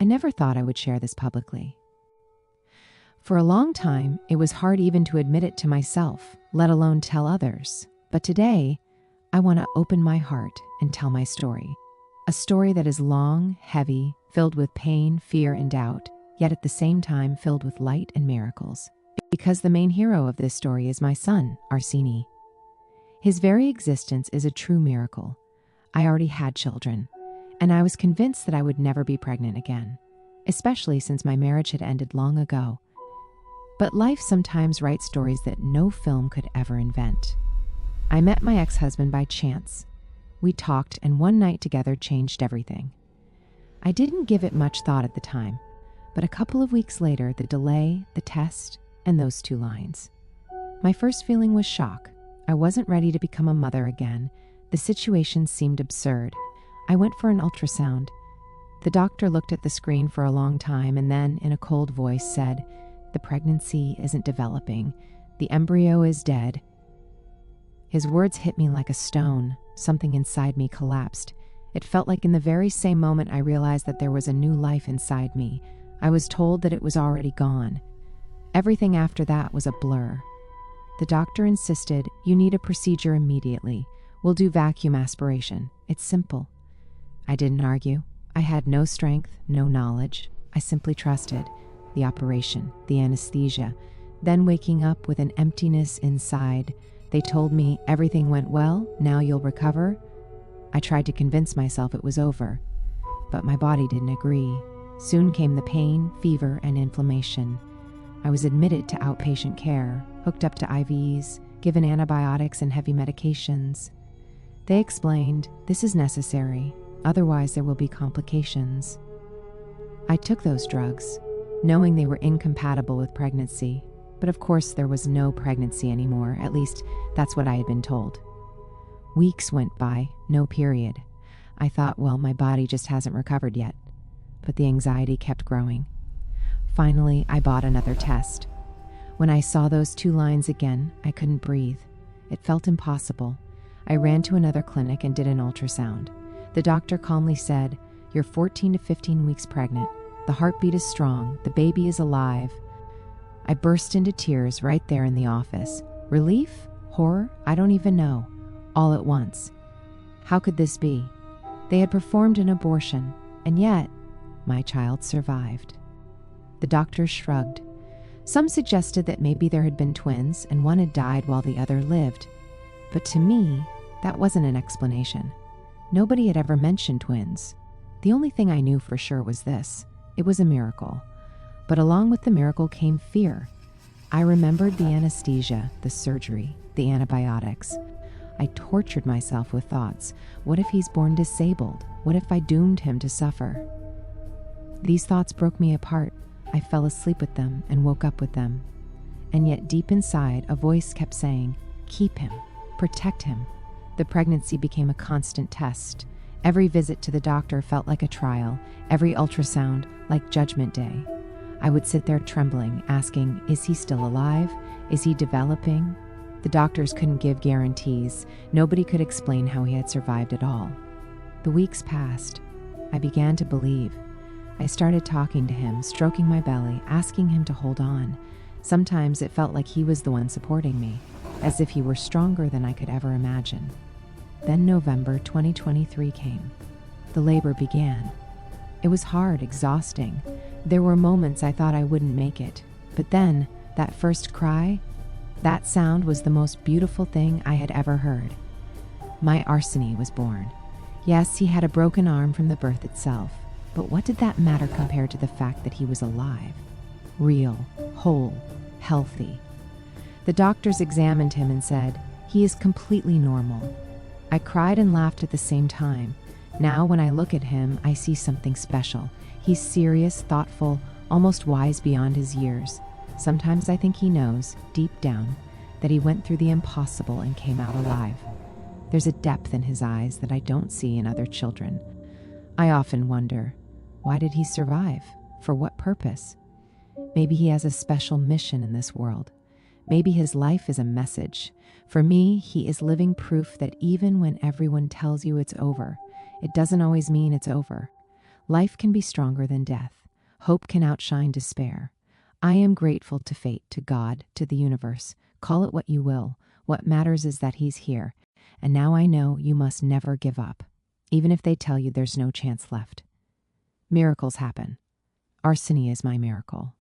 I never thought I would share this publicly. For a long time, it was hard even to admit it to myself, let alone tell others. But today, I want to open my heart and tell my story. A story that is long, heavy, filled with pain, fear, and doubt, yet at the same time filled with light and miracles. Because the main hero of this story is my son, Arsini. His very existence is a true miracle. I already had children, and I was convinced that I would never be pregnant again, especially since my marriage had ended long ago. But life sometimes writes stories that no film could ever invent. I met my ex-husband by chance. We talked, and one night together changed everything. I didn't give it much thought at the time, but a couple of weeks later, the delay, the test, and those 2 lines. My first feeling was shock. I wasn't ready to become a mother again. The situation seemed absurd. I went for an ultrasound. The doctor looked at the screen for a long time and then, in a cold voice, said, "The pregnancy isn't developing. The embryo is dead." His words hit me like a stone. Something inside me collapsed. It felt like in the very same moment I realized that there was a new life inside me. I was told that it was already gone. Everything after that was a blur. The doctor insisted, "You need a procedure immediately. We'll do vacuum aspiration. It's simple." I didn't argue. I had no strength, no knowledge. I simply trusted. The operation, the anesthesia, then waking up with an emptiness inside. They told me everything went well, now you'll recover. I tried to convince myself it was over, but my body didn't agree. Soon came the pain, fever, and inflammation. I was admitted to outpatient care, hooked up to IVs, given antibiotics and heavy medications. They explained, "This is necessary, otherwise there will be complications." I took those drugs, knowing they were incompatible with pregnancy. But of course there was no pregnancy anymore, at least that's what I had been told. Weeks went by, no period. I thought, well, my body just hasn't recovered yet. But the anxiety kept growing. Finally, I bought another test. When I saw those 2 lines again, I couldn't breathe. It felt impossible. I ran to another clinic and did an ultrasound. The doctor calmly said, "You're 14 to 15 weeks pregnant. The heartbeat is strong. The baby is alive." I burst into tears right there in the office. Relief? Horror? I don't even know. All at once. How could this be? They had performed an abortion, and yet my child survived. The doctors shrugged. Some suggested that maybe there had been twins and one had died while the other lived. But to me, that wasn't an explanation. Nobody had ever mentioned twins. The only thing I knew for sure was this: it was a miracle. But along with the miracle came fear. I remembered the anesthesia, the surgery, the antibiotics. I tortured myself with thoughts. What if he's born disabled? What if I doomed him to suffer? These thoughts broke me apart. I fell asleep with them and woke up with them. And yet deep inside, a voice kept saying, "Keep him, protect him." The pregnancy became a constant test. Every visit to the doctor felt like a trial, every ultrasound like Judgment Day. I would sit there trembling, asking, is he still alive? Is he developing? The doctors couldn't give guarantees. Nobody could explain how he had survived at all. The weeks passed. I began to believe. I started talking to him, stroking my belly, asking him to hold on. Sometimes it felt like he was the one supporting me, as if he were stronger than I could ever imagine. Then November 2023 came. The labor began. It was hard, exhausting. There were moments I thought I wouldn't make it. But then, that first cry, that sound was the most beautiful thing I had ever heard. My Arsini was born. Yes, he had a broken arm from the birth itself. But what did that matter compared to the fact that he was alive? Real, whole, healthy. The doctors examined him and said, "He is completely normal." I cried and laughed at the same time. Now when I look at him, I see something special. He's serious, thoughtful, almost wise beyond his years. Sometimes I think he knows, deep down, that he went through the impossible and came out alive. There's a depth in his eyes that I don't see in other children. I often wonder, why did he survive? For what purpose? Maybe he has a special mission in this world. Maybe his life is a message. For me, he is living proof that even when everyone tells you it's over, it doesn't always mean it's over. Life can be stronger than death. Hope can outshine despair. I am grateful to fate, to God, to the universe. Call it what you will. What matters is that he's here. And now I know you must never give up, even if they tell you there's no chance left. Miracles happen. Arseny is my miracle.